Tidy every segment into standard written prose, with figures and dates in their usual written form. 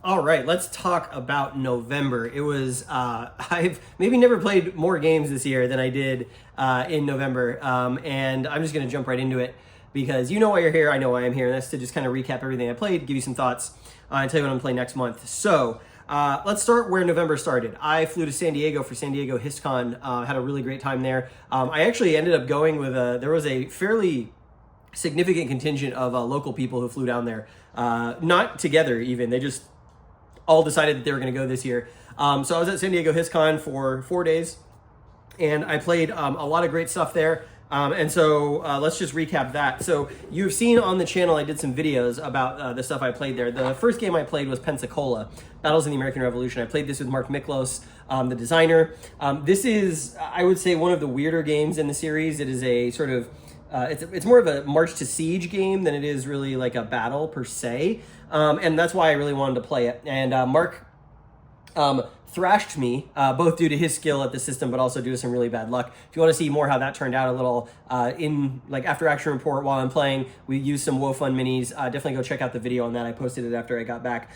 All right, let's talk about November. It was, I've maybe never played more games this year than I did in November. And I'm just going to jump right into it because you know why you're here, I know why I'm here. And that's to just kind of recap everything I played, give you some thoughts, and tell you what I'm playing next month. So let's start where November started. I flew to San Diego for San Diego HistCon, had a really great time there. I actually ended up going with there was a fairly significant contingent of local people who flew down there, not together even, they just all decided that they were going to go this year. So I was at San Diego HistCon for 4 days, and I played a lot of great stuff there. And so let's just recap that. So you've seen on the channel, I did some videos about the stuff I played there. The first game I played was Pensacola, Battles in the American Revolution. I played this with Mark Miklos, the designer. This is, I would say, one of the weirder games in the series. It is a sort of, it's more of a March to Siege game than it is really like a battle per se. And that's why I really wanted to play it. And Mark thrashed me, both due to his skill at the system, but also due to some really bad luck. If you want to see more how that turned out a little in like after action report while I'm playing, we used some WoFun minis. Definitely go check out the video on that. I posted it after I got back.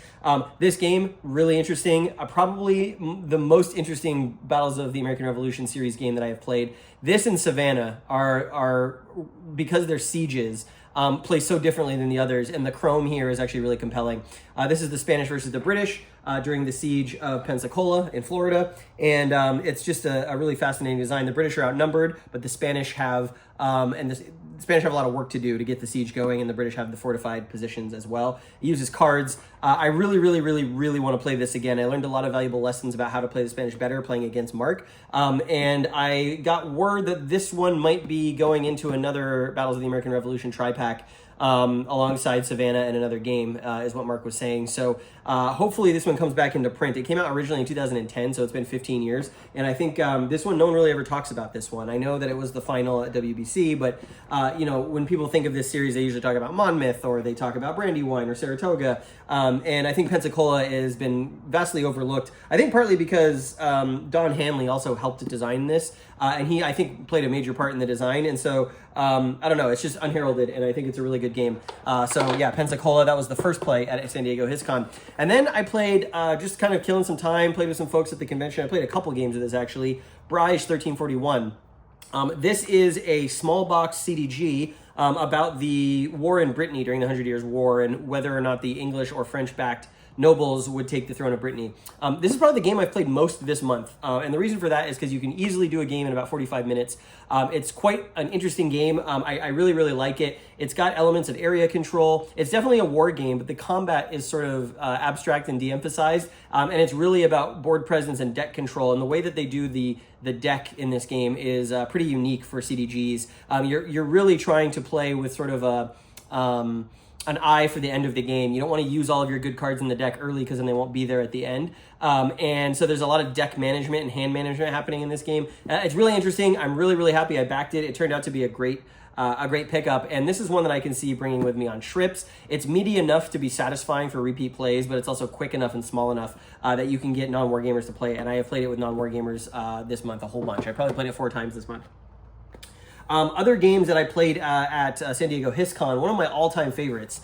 This game, really interesting. Probably the most interesting Battles of the American Revolution series game that I have played. This and Savannah are because they're sieges, play so differently than the others, and the chrome here is actually really compelling. This is the Spanish versus the British during the siege of Pensacola in Florida, and it's just a really fascinating design. The British are outnumbered, but the Spanish have the Spanish have a lot of work to do to get the siege going, and the British have the fortified positions as well. It uses cards. I really want to play this again. I learned a lot of valuable lessons about how to play the Spanish better playing against Mark, and I got word that this one might be going into another Battles of the American Revolution tri-pack alongside Savannah and another game, is what Mark was saying. So hopefully this one comes back into print. It came out originally in 2010, so it's been 15 years. And I think this one, no one really ever talks about this one. I know that it was the final at WBC, but you know, when people think of this series, they usually talk about Monmouth, or they talk about Brandywine or Saratoga. And I think Pensacola has been vastly overlooked. I think partly because Don Hanley also helped to design this, and he, I think, played a major part in the design. And so, I don't know, it's just unheralded, and I think it's a really good game. So yeah, Pensacola, that was the first play at San Diego HistCon. And then I played, just kind of killing some time, played with some folks at the convention. I played a couple games of this, actually. Brige 1341. This is a small box CDG about the war in Brittany during the 100 Years' War, and whether or not the English or French-backed nobles would take the throne of Brittany. This is probably the game I've played most this month, and the reason for that is because you can easily do a game in about 45 minutes. It's quite an interesting game. I really like it. It's got elements of area control. It's definitely a war game, but the combat is sort of abstract and de-emphasized, and it's really about board presence and deck control, and the way that they do the deck in this game is pretty unique for CDGs. You're really trying to play with sort of an eye for the end of the game. You don't want to use all of your good cards in the deck early because then they won't be there at the end. And so there's a lot of deck management and hand management happening in this game. It's really interesting. I'm really happy I backed it. It turned out to be a great pickup, and this is one that I can see bringing with me on trips. It's meaty enough to be satisfying for repeat plays, but it's also quick enough and small enough that you can get non-war gamers to play it, and I have played it with non-war gamers this month a whole bunch. I probably played it 4 times this month. Other games that I played at San Diego HistCon, one of my all-time favorites,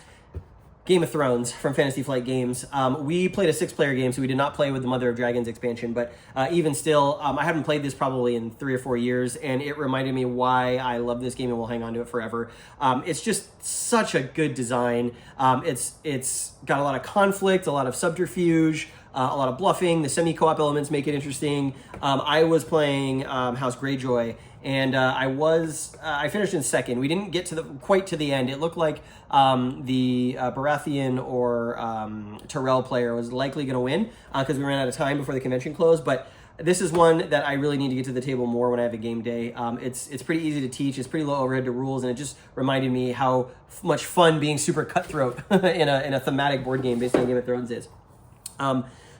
Game of Thrones from Fantasy Flight Games. We played a 6-player game, so we did not play with the Mother of Dragons expansion, but even still, I haven't played this probably in 3 or 4 years, and it reminded me why I love this game and will hang on to it forever. It's just such a good design. It's got a lot of conflict, a lot of subterfuge, a lot of bluffing. The semi-co-op elements make it interesting. I was playing House Greyjoy, and I finished in second. We didn't get to quite to the end. It looked like the Baratheon or Tyrell player was likely going to win because we ran out of time before the convention closed. But this is one that I really need to get to the table more when I have a game day. It's pretty easy to teach. It's pretty low overhead to rules, and it just reminded me how much fun being super cutthroat in a thematic board game based on Game of Thrones is.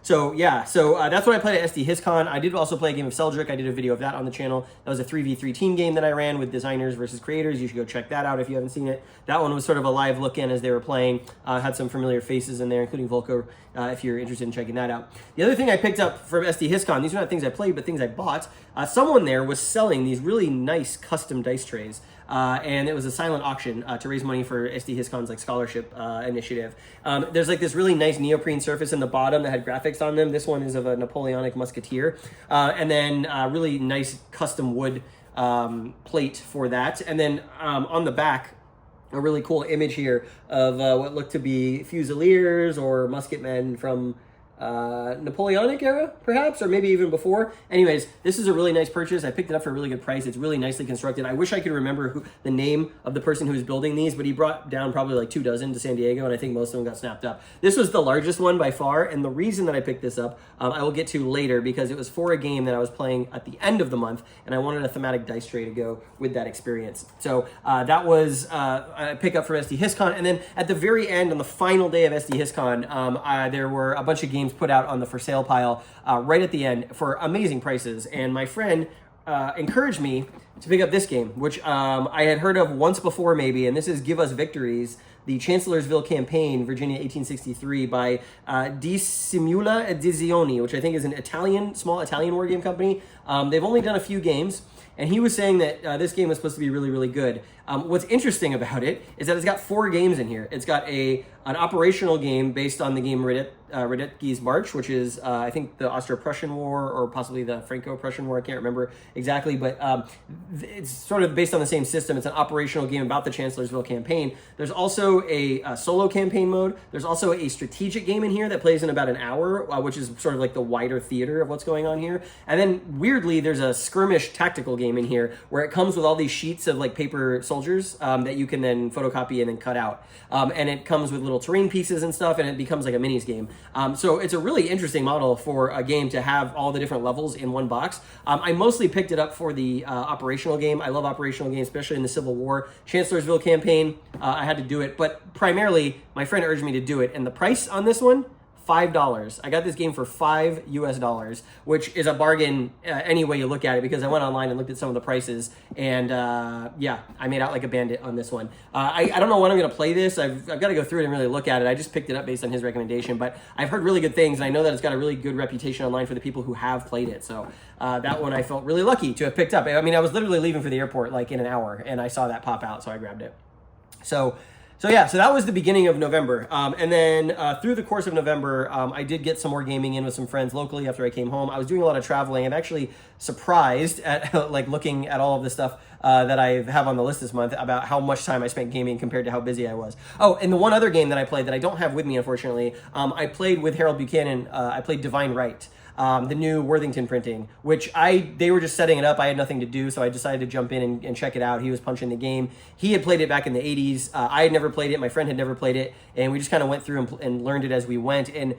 So that's what I played at SD HistCon. I did also play a game of Seldrick. I did a video of that on the channel. That was a 3v3 team game that I ran with designers versus creators. You should go check that out if you haven't seen it. That one was sort of a live look in as they were playing. Had some familiar faces in there, including Volko, if you're interested in checking that out. The other thing I picked up from SD HistCon, these are not things I played, but things I bought. Someone there was selling these really nice custom dice trays. and it was a silent auction to raise money for SD HistCon's like scholarship initiative. There's like this really nice neoprene surface in the bottom that had graphics on them. This one is of a Napoleonic musketeer, and then really nice custom wood plate for that. And then on the back, a really cool image here of what looked to be Fusiliers or musketmen from Napoleonic era, perhaps, or maybe even before. Anyways, this is a really nice purchase. I picked it up for a really good price. It's really nicely constructed. I wish I could remember the name of the person who was building these, but he brought down probably like 2 dozen to San Diego, and I think most of them got snapped up. This was the largest one by far, and the reason that I picked this up, I will get to later, because it was for a game that I was playing at the end of the month, and I wanted a thematic dice tray to go with that experience. So that was a pickup for SD HistCon, and then at the very end, on the final day of SD HistCon, there were a bunch of games put out on the for sale pile right at the end for amazing prices, and my friend encouraged me to pick up this game, which I had heard of once before maybe, and this is Us Victories, the Chancellorsville Campaign, Virginia 1863, by Di Simula Edizioni, which I think is an small Italian war game company. They've only done a few games, and he was saying that this game was supposed to be really, really good. What's interesting about it is that it's got 4 games in here. It's got an operational game based on the game Radecki's March, which is, I think, the Austro-Prussian War, or possibly the Franco-Prussian War. I can't remember exactly, but it's sort of based on the same system. It's an operational game about the Chancellorsville Campaign. There's also a solo campaign mode. There's also a strategic game in here that plays in about an hour, which is sort of like the wider theater of what's going on here. And then, weirdly, there's a skirmish tactical game in here where it comes with all these sheets of like paper soldiers that you can then photocopy and then cut out. And it comes with little terrain pieces and stuff, and it becomes like a minis game. So it's a really interesting model for a game to have all the different levels in one box. I mostly picked it up for the operational game. I love operational games, especially in the Civil War. Chancellorsville Campaign, I had to do it, but primarily my friend urged me to do it, and the price on this one, $5. I got this game for $5 US, which is a bargain any way you look at it, because I went online and looked at some of the prices, and yeah, I made out like a bandit on this one. I don't know when I'm going to play this. I've got to go through it and really look at it. I just picked it up based on his recommendation, but I've heard really good things, and I know that it's got a really good reputation online for the people who have played it. So that one I felt really lucky to have picked up. I mean, I was literally leaving for the airport like in an hour, and I saw that pop out, so I grabbed it. So yeah, so that was the beginning of November. And then through the course of November, I did get some more gaming in with some friends locally after I came home. I was doing a lot of traveling. I'm actually surprised at like looking at all of the stuff that I have on the list this month about how much time I spent gaming compared to how busy I was. Oh, and the one other game that I played that I don't have with me, unfortunately, I played with Harold Buchanan. I played Divine Right. The new Worthington printing, which they were just setting it up. I had nothing to do, so I decided to jump in and check it out. He was punching the game. He had played it back in the 80s. I had never played it. My friend had never played it, and we just kind of went through and learned it as we went. And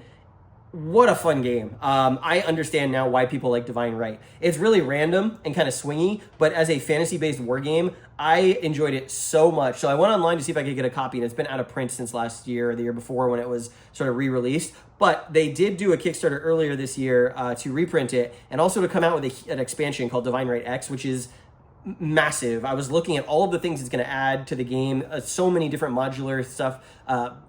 what a fun game. I understand now why people like Divine Right. It's really random and kind of swingy, but as a fantasy-based war game, I enjoyed it so much. So I went online to see if I could get a copy, and it's been out of print since last year or the year before when it was sort of re-released. But they did do a Kickstarter earlier this year to reprint it, and also to come out with an expansion called Divine Right X, which is massive. I was looking at all of the things it's going to add to the game. So many different modular stuff,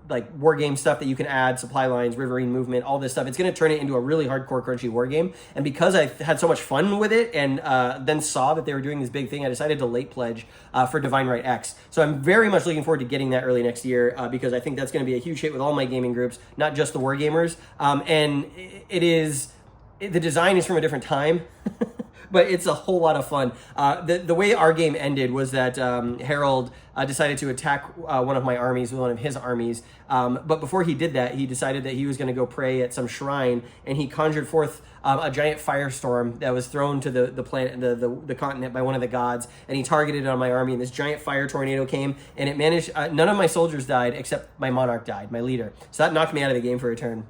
like war game stuff that you can add, supply lines, riverine movement, all this stuff. It's going to turn it into a really hardcore, crunchy war game. And because I had so much fun with it, and then saw that they were doing this big thing, I decided to late pledge for Divine Right X. So I'm very much looking forward to getting that early next year, because I think that's going to be a huge hit with all my gaming groups, not just the war gamers. And the design is from a different time. But it's a whole lot of fun. The way our game ended was that Harold decided to attack one of my armies with one of his armies. But before he did that, he decided that he was going to go pray at some shrine, and he conjured forth a giant firestorm that was thrown to the planet, the continent, by one of the gods, and he targeted it on my army, and this giant fire tornado came, and it managed, none of my soldiers died except my monarch died, my leader. So that knocked me out of the game for a turn.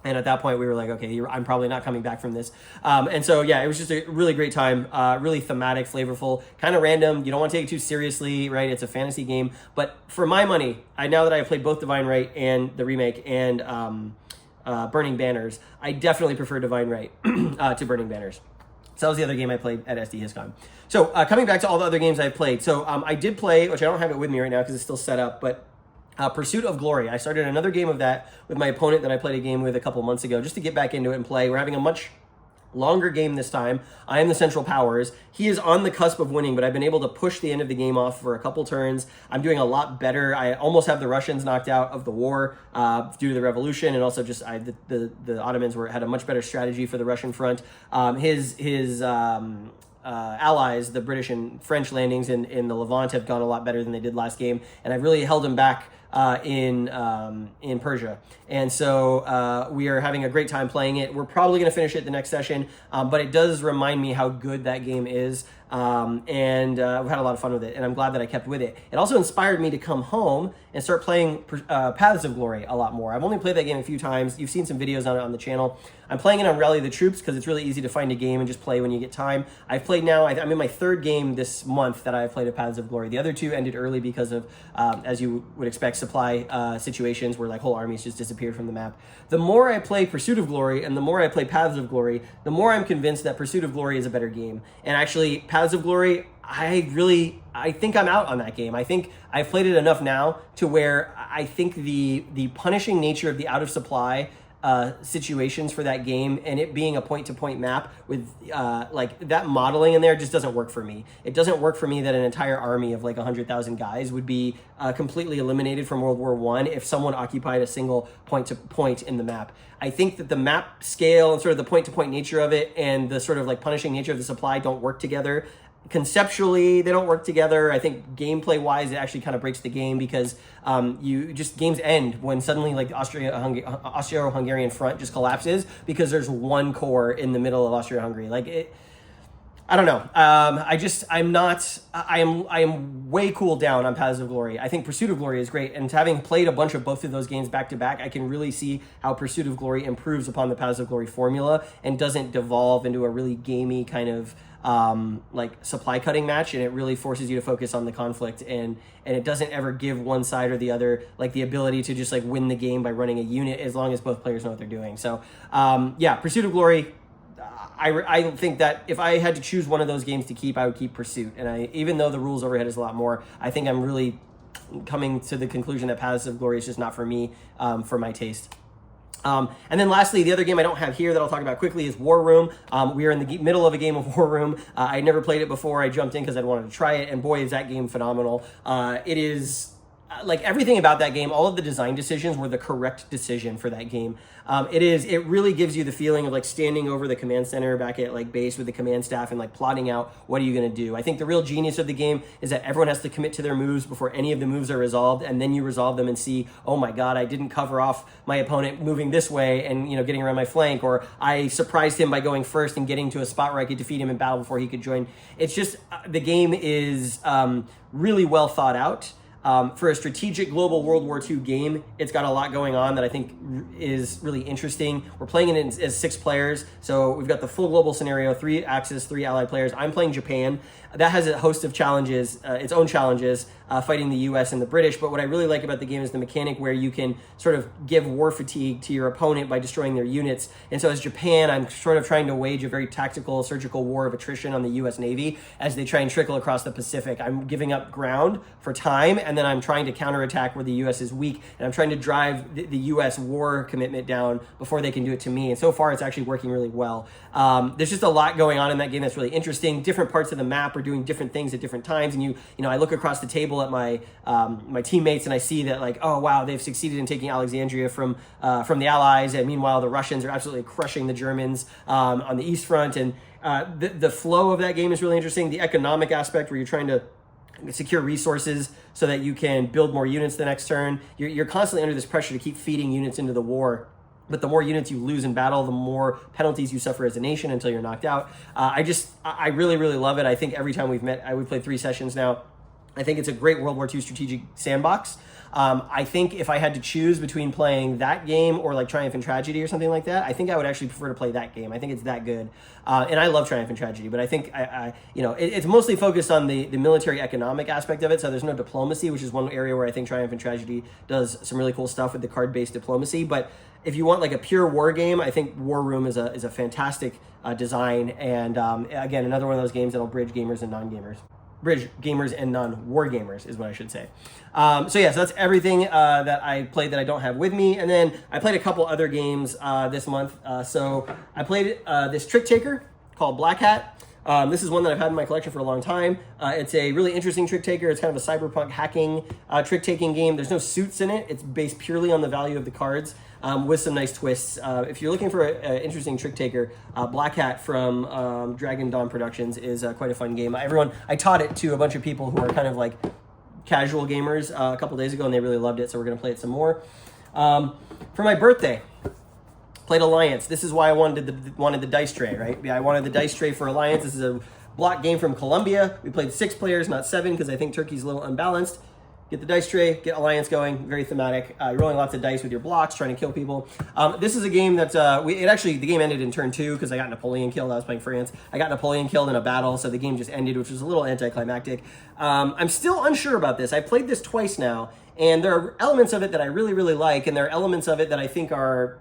And at that point, we were like, okay, I'm probably not coming back from this. And so, yeah, it was just a really great time, really thematic, flavorful, kind of random. You don't want to take it too seriously, right? It's a fantasy game. But for my money, now that I've played both Divine Right and the remake and Burning Banners, I definitely prefer Divine Right to Burning Banners. So that was the other game I played at SD HistCon. So coming back to all the other games I've played. So I did play, which I don't have it with me right now because it's still set up, but Pursuit of Glory. I started another game of that with my opponent that I played a game with a couple months ago just to get back into it and play. We're having a much Longer game this time. I am the Central Powers. He is on the cusp of winning, but I've been able to push the end of the game off for a couple turns. I'm doing a lot better. I almost have the Russians knocked out of the war due to the revolution, and also just the Ottomans had a much better strategy for the Russian front. His allies, the British and French landings in the Levant, have gone a lot better than they did last game, and I've really held him back in Persia. And so we are having a great time playing it. We're probably going to finish it the next session, but it does remind me how good that game is. And we've had a lot of fun with it, and I'm glad that I kept with it. It also inspired me to come home and start playing Paths of Glory a lot more. I've only played that game a few times. You've seen some videos on it on the channel. I'm playing it on Rally the Troops because it's really easy to find a game and just play when you get time. I've played now, I'm in my third game this month that I've played at Paths of Glory. The other two ended early because of, as you would expect, supply situations where like whole armies just disappeared from the map. The more I play Pursuit of Glory and the more I play Paths of Glory, the more I'm convinced that Pursuit of Glory is a better game. And actually, Paths of Glory, I think I'm out on that game. I think I've played it enough now to where I think the punishing nature of the out of supply situations for that game and it being a point-to-point map with like that modeling in there just doesn't work for me. It doesn't work for me that an entire army of like 100,000 guys would be completely eliminated from World War I if someone occupied a single point-to-point in the map. I think that the map scale and sort of the point-to-point nature of it and the sort of like punishing nature of the supply don't work together. Conceptually, they don't work together. I think gameplay-wise, it actually kind of breaks the game because games end when suddenly like Austro-Hungarian front just collapses because there's one corps in the middle of Austria-Hungary. Like it, I don't know. I am way cooled down on Paths of Glory. I think Pursuit of Glory is great, and having played a bunch of both of those games back to back, I can really see how Pursuit of Glory improves upon the Paths of Glory formula and doesn't devolve into a really gamey kind of like supply cutting match, and it really forces you to focus on the conflict, and it doesn't ever give one side or the other like the ability to just like win the game by running a unit as long as both players know what they're doing. So yeah, Pursuit of Glory. I think that if I had to choose one of those games to keep, I would keep Pursuit. And even though the rules overhead is a lot more, I think I'm really coming to the conclusion that Paths of Glory is just not for me, for my taste. And then lastly, the other game I don't have here that I'll talk about quickly is War Room. We are in the middle of a game of War Room. I had never played it before. I jumped in because I wanted to try it, and boy, is that game phenomenal. It is like everything about that game, all of the design decisions were the correct decision for that game. It really gives you the feeling of like standing over the command center back at like base with the command staff and like plotting out what are you going to do. I think the real genius of the game is that everyone has to commit to their moves before any of the moves are resolved, and then you resolve them and see, oh my god, I didn't cover off my opponent moving this way and getting around my flank, or I surprised him by going first and getting to a spot where I could defeat him in battle before he could join. It's just the game is really well thought out. For a strategic global World War II game, it's got a lot going on that I think is really interesting. We're playing it as 6 players, so we've got the full global scenario, 3 Axis, 3 allied players. I'm playing Japan. That has a host of challenges, its own challenges, fighting the US and the British, but what I really like about the game is the mechanic where you can sort of give war fatigue to your opponent by destroying their units. And so as Japan, I'm sort of trying to wage a very tactical, surgical war of attrition on the US Navy as they try and trickle across the Pacific. I'm giving up ground for time, and then I'm trying to counterattack where the US is weak, and I'm trying to drive the US war commitment down before they can do it to me. And so far, it's actually working really well. There's just a lot going on in that game that's really interesting. Different parts of the map are doing different things at different times, and I look across the table at my my teammates, and I see that like, oh wow, they've succeeded in taking Alexandria from the Allies, and meanwhile the Russians are absolutely crushing the Germans on the East Front. And the flow of that game is really interesting. The economic aspect where you're trying to secure resources so that you can build more units the next turn. You're constantly under this pressure to keep feeding units into the war. But the more units you lose in battle, the more penalties you suffer as a nation until you're knocked out. I really, really love it. I think every time we've met, we've played 3 sessions now. I think it's a great World War II strategic sandbox. I think if I had to choose between playing that game or like Triumph and Tragedy or something like that, I think I would actually prefer to play that game. I think it's that good. And I love Triumph and Tragedy, but I think it's mostly focused on the military economic aspect of it. So there's no diplomacy, which is one area where I think Triumph and Tragedy does some really cool stuff with the card-based diplomacy. But if you want like a pure war game, I think War Room is a fantastic design. And again, another one of those games that'll bridge gamers and non-gamers. bridge gamers and non-war gamers is what I should say. So yeah, so that's everything that I played that I don't have with me. And then I played a couple other games this month. So I played this trick taker called Black Hat. This is one that I've had in my collection for a long time. It's a really interesting trick taker. It's kind of a cyberpunk hacking trick taking game. There's no suits in it. It's based purely on the value of the cards with some nice twists. If you're looking for an interesting trick taker, Black Hat from Dragon Dawn Productions is quite a fun game. I taught it to a bunch of people who are kind of like casual gamers a couple days ago, and they really loved it. So we're going to play it some more. For my birthday, played Alliance. This is why I wanted the dice tray, right? Yeah, I wanted the dice tray for Alliance. This is a block game from Colombia. We played 6 players, not 7, because I think Turkey's a little unbalanced. Get the dice tray, get Alliance going, very thematic. You're rolling lots of dice with your blocks, trying to kill people. This is a game that, the game ended in turn 2 because I got Napoleon killed. I was playing France. I got Napoleon killed in a battle, so the game just ended, which was a little anticlimactic. I'm still unsure about this. I played this twice now, and there are elements of it that I really, really like, and there are elements of it that I think are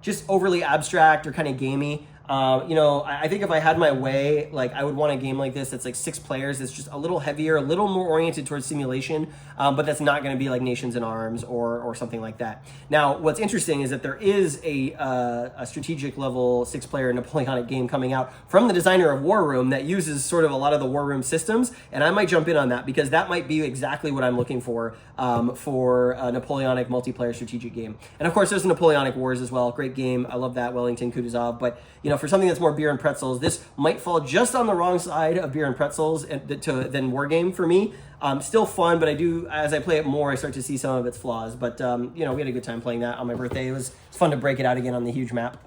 just overly abstract or kind of gamey. I think if I had my way, like I would want a game like this that's like 6 players. It's just a little heavier, a little more oriented towards simulation, but that's not going to be like Nations in Arms or something like that. Now, what's interesting is that there is a strategic level 6-player Napoleonic game coming out from the designer of War Room that uses sort of a lot of the War Room systems, and I might jump in on that because that might be exactly what I'm looking for a Napoleonic multiplayer strategic game. And of course, there's Napoleonic Wars as well. Great game. I love that, Wellington, Kutuzov. But for something that's more beer and pretzels, this might fall just on the wrong side of beer and pretzels than war game for me. Still fun, but as I play it more, I start to see some of its flaws. But we had a good time playing that on my birthday. It was fun to break it out again on the huge map.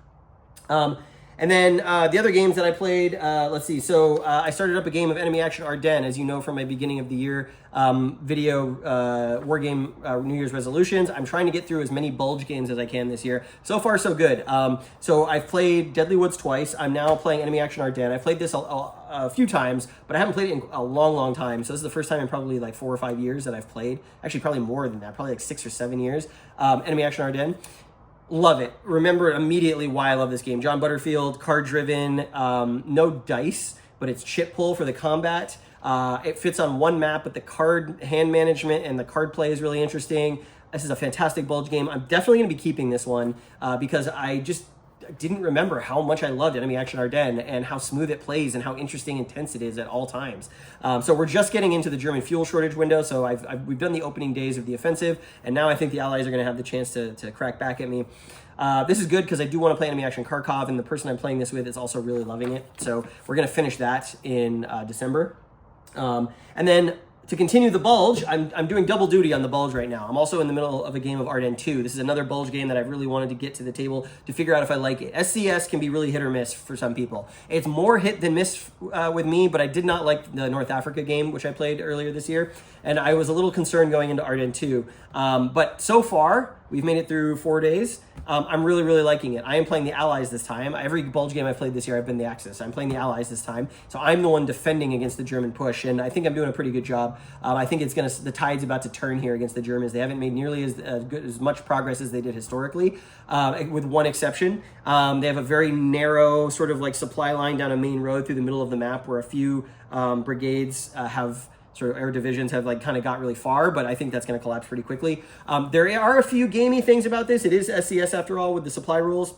And then the other games that I played, let's see. So I started up a game of Enemy Action Ardennes, as you know from my beginning of the year video war game New Year's resolutions. I'm trying to get through as many Bulge games as I can this year. So far, so good. So I've played Deadly Woods twice. I'm now playing Enemy Action Ardennes. I've played this a few times, but I haven't played it in a long, long time. So this is the first time in probably like 4 or 5 years that I've played. Actually, probably more than that. Probably like 6 or 7 years. Enemy Action Ardennes. Love it. Remember immediately why I love this game. John Butterfield, card-driven, no dice, but it's chip pull for the combat. It fits on one map, but the card hand management and the card play is really interesting. This is a fantastic Bulge game. I'm definitely going to be keeping this one because I just didn't remember how much I loved Enemy Action Ardennes and how smooth it plays and how interesting and intense it is at all times. So we're just getting into the German fuel shortage window. So we've done the opening days of the offensive, and now I think the Allies are going to have the chance to crack back at me. This is good because I do want to play Enemy Action Kharkov, and the person I'm playing this with is also really loving it. So we're going to finish that in December. And then to continue the Bulge, I'm doing double duty on the Bulge right now. I'm also in the middle of a game of Ardennes 2. This is another Bulge game that I've really wanted to get to the table to figure out if I like it. SCS can be really hit or miss for some people. It's more hit than miss with me, but I did not like the North Africa game, which I played earlier this year, and I was a little concerned going into Ardennes 2. But so far, we've made it through 4 days. I'm really, really liking it. I am playing the Allies this time. Every Bulge game I've played this year, I've been the Axis. I'm playing the Allies this time. So I'm the one defending against the German push, and I think I'm doing a pretty good job. I think the tide's about to turn here against the Germans. They haven't made nearly as much progress as they did historically, with one exception. They have a very narrow sort of like supply line down a main road through the middle of the map where a few brigades have sort of air divisions have like kind of got really far, but I think that's going to collapse pretty quickly. There are a few gamey things about this. It is SCS after all with the supply rules,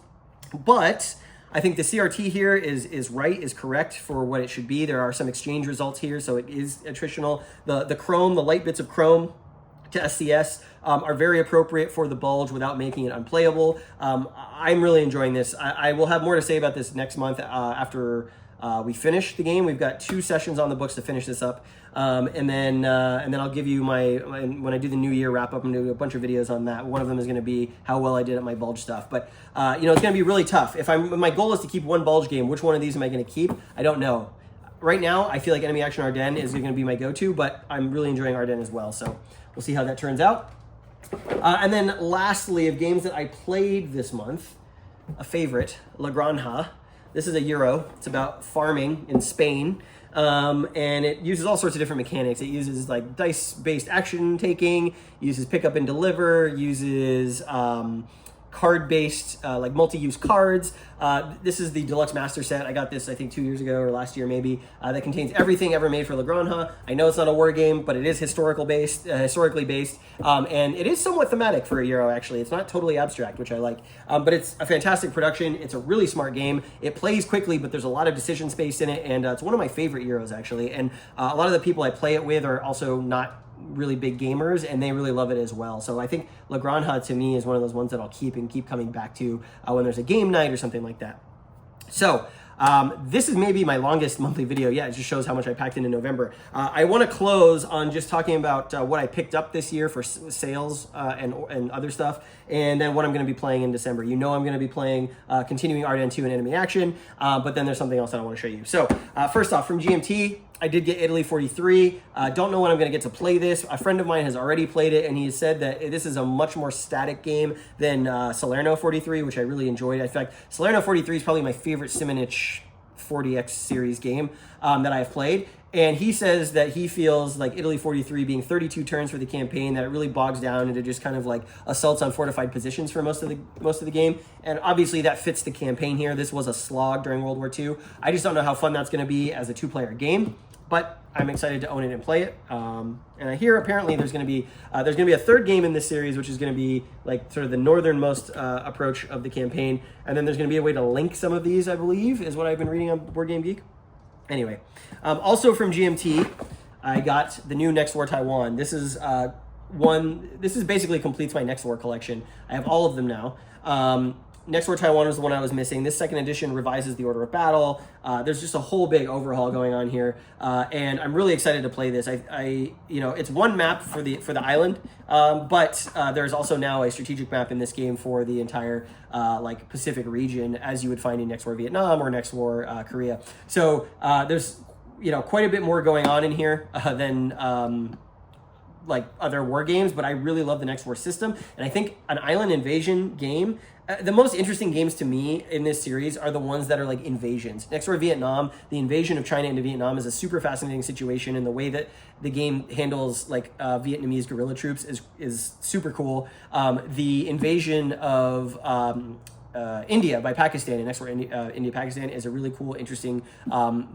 but I think the CRT here is correct for what it should be. There are some exchange results here, so it is attritional. The chrome, the light bits of chrome to SCS are very appropriate for the Bulge without making it unplayable. I'm really enjoying this. I will have more to say about this next month after we finish the game. We've got 2 sessions on the books to finish this up. And then I'll give you when I do the New Year wrap up, I'm going to do a bunch of videos on that. One of them is going to be how well I did at my Bulge stuff. But, it's going to be really tough. If my goal is to keep one Bulge game, which one of these am I going to keep? I don't know. Right now, I feel like Enemy Action Ardennes is going to be my go-to, but I'm really enjoying Ardennes as well. So we'll see how that turns out. And then lastly, of games that I played this month, a favorite, Lagrronha. This is a Euro. It's about farming in Spain. And it uses all sorts of different mechanics. It uses like dice-based action taking, uses pick up and deliver, uses card-based, like multi-use cards. This is the deluxe master set. I got this, I think, 2 years ago or last year maybe, that contains everything ever made for Lagrronha. I know it's not a war game, but it is historically based, and it is somewhat thematic for a Euro, actually. It's not totally abstract, which I like, but it's a fantastic production. It's a really smart game. It plays quickly, but there's a lot of decision space in it, and it's one of my favorite Euros, actually. And a lot of the people I play it with are also not really big gamers, and they really love it as well. So I think Lagrronha to me is one of those ones that I'll keep coming back to when there's a game night or something like that. So this is maybe my longest monthly video yet. It just shows how much I packed in November. I want to close on just talking about what I picked up this year for sales and other stuff, and then what I'm going to be playing in December. You know I'm going to be playing continuing Ardent 2 and Enemy Action, but then there's something else that I want to show you. So first off, from GMT, I did get Italy 43. Don't know when I'm going to get to play this. A friend of mine has already played it, and he said that this is a much more static game than Salerno 43, which I really enjoyed. In fact, Salerno 43 is probably my favorite Simonich 40X series game that I've played. And he says that he feels like Italy 43 being 32 turns for the campaign, that it really bogs down into just kind of like assaults on fortified positions for most of the game. And obviously that fits the campaign here. This was a slog during World War II. I just don't know how fun that's going to be as a 2-player game, but I'm excited to own it and play it. And I hear apparently there's going to be a third game in this series, which is going to be like sort of the northernmost approach of the campaign. And then there's going to be a way to link some of these, I believe, is what I've been reading on Board Game Geek. Anyway, also from GMT, I got the new Next War Taiwan. This is basically completes my Next War collection. I have all of them now. Next War Taiwan was the one I was missing. This second edition revises the order of battle. There's just a whole big overhaul going on here, and I'm really excited to play this. It's one map for the island, but there's also now a strategic map in this game for the entire like Pacific region, as you would find in Next War Vietnam or Next War Korea. So there's quite a bit more going on in here than like other war games, but I really love the Next War system, and I think an island invasion game. The most interesting games to me in this series are the ones that are like invasions. Next War Vietnam, the invasion of China into Vietnam is a super fascinating situation, and the way that the game handles like Vietnamese guerrilla troops is super cool. The invasion of India by Pakistan in Next War India-Pakistan is a really cool, interesting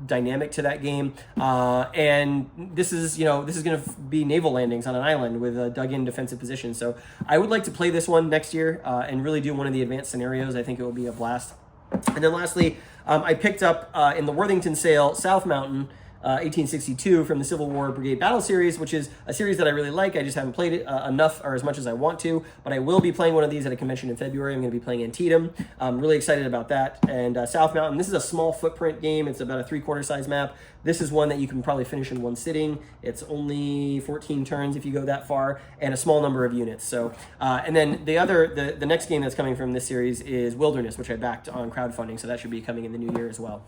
dynamic to that game. And this is going to be naval landings on an island with a dug-in defensive position. So I would like to play this one next year and really do one of the advanced scenarios. I think it will be a blast. And then lastly, I picked up in the Worthington sale South Mountain 1862 from the Civil War Brigade Battle Series, which is a series that I really like. I just haven't played it enough or as much as I want to, but I will be playing one of these at a convention in February. I'm going to be playing Antietam. I'm really excited about that. And South Mountain, this is a small footprint game. It's about a 3/4 size map. This is one that you can probably finish in one sitting. It's only 14 turns if you go that far, and a small number of units. So, and then the next game that's coming from this series is Wilderness, which I backed on crowdfunding, so that should be coming in the new year as well.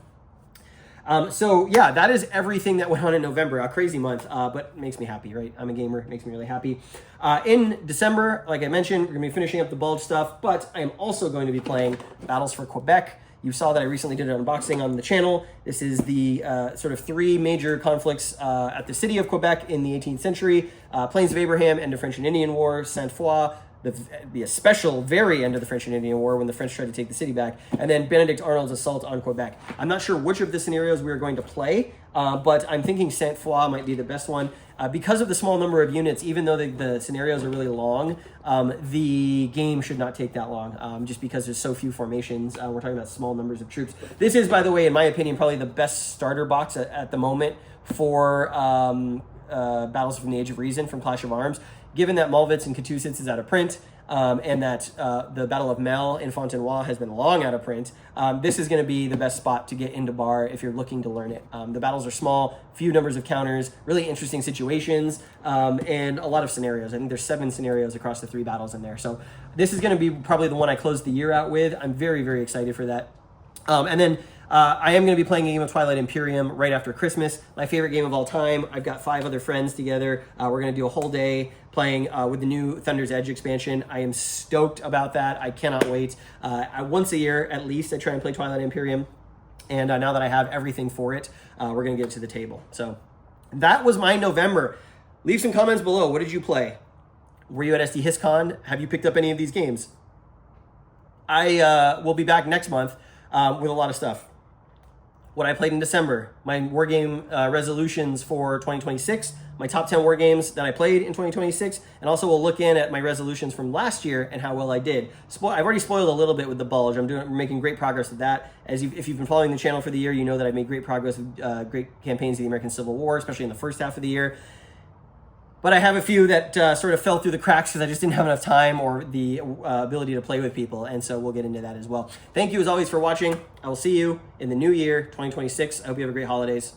So yeah, that is everything that went on in November. A crazy month, but makes me happy, right? I'm a gamer, it makes me really happy. In December, like I mentioned, we're gonna be finishing up the Bulge stuff, but I am also going to be playing Battles for Quebec. You saw that I recently did an unboxing on the channel. This is the sort of 3 major conflicts at the city of Quebec in the 18th century. Plains of Abraham, end of French and Indian War, Sainte-Foy, the special very end of the French and Indian War when the French tried to take the city back, and then Benedict Arnold's assault on Quebec. I'm not sure which of the scenarios we are going to play, but I'm thinking Sainte-Foy might be the best one. Because of the small number of units, even though the scenarios are really long, the game should not take that long, just because there's so few formations. We're talking about small numbers of troops. This is, by the way, in my opinion, probably the best starter box at the moment for Battles from the Age of Reason from Clash of Arms. Given that Malvitz and Katousitz is out of print, and that the Battle of Mel in Fontenoy has been long out of print, this is going to be the best spot to get into Bar if you're looking to learn it. The battles are small, few numbers of counters, really interesting situations, and a lot of scenarios. I think there's 7 scenarios across the 3 battles in there. So this is going to be probably the one I close the year out with. I'm very, very excited for that. And then I am going to be playing a game of Twilight Imperium right after Christmas. My favorite game of all time. I've got 5 other friends together. We're going to do a whole day playing with the new Thunder's Edge expansion. I am stoked about that. I cannot wait. Once a year, at least, I try and play Twilight Imperium. And now that I have everything for it, we're going to get it to the table. So that was my November. Leave some comments below. What did you play? Were you at SD HistCon? Have you picked up any of these games? I will be back next month with a lot of stuff. What I played in December, my war game resolutions for 2026, my top 10 war games that I played in 2026, and also we'll look in at my resolutions from last year and how well I did. I've already spoiled a little bit with the Bulge. We're making great progress with that. If you've been following the channel for the year, you know that I've made great progress with great campaigns of the American Civil War, especially in the first half of the year. But I have a few that sort of fell through the cracks because I just didn't have enough time or the ability to play with people. And so we'll get into that as well. Thank you as always for watching. I will see you in the new year, 2026. I hope you have a great holidays.